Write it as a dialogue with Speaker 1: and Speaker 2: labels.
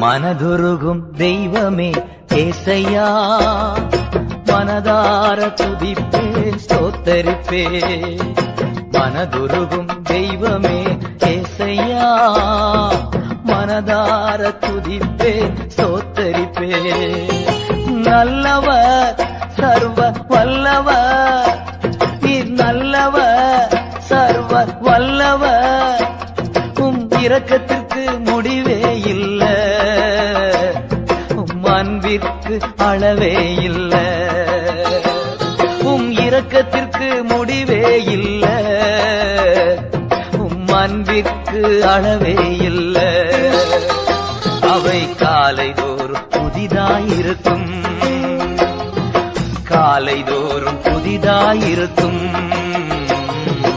Speaker 1: மனதுருகும் தெய்வமே ஏசையா, மனதார துதிப்பே ஸ்தோத்தரிப்பே. மனதுருகும் தெய்வமே ஏசையா, மனதார துதிப்பே ஸ்தோத்தரிப்பே. நல்லவர் சர்வ வல்லவர், நீர் நல்லவர் சர்வ வல்லவர். இரக்கத்திற்கு முடிவே இல்ல, அன்பிற்கு அளவே இல்ல. இரக்கத்திற்கு முடிவே இல்ல, அன்பிற்கு அளவே இல்ல. அவை காலைதோறும் புதிதாயிருக்கும், காலைதோறும் புதிதாயிருக்கும்.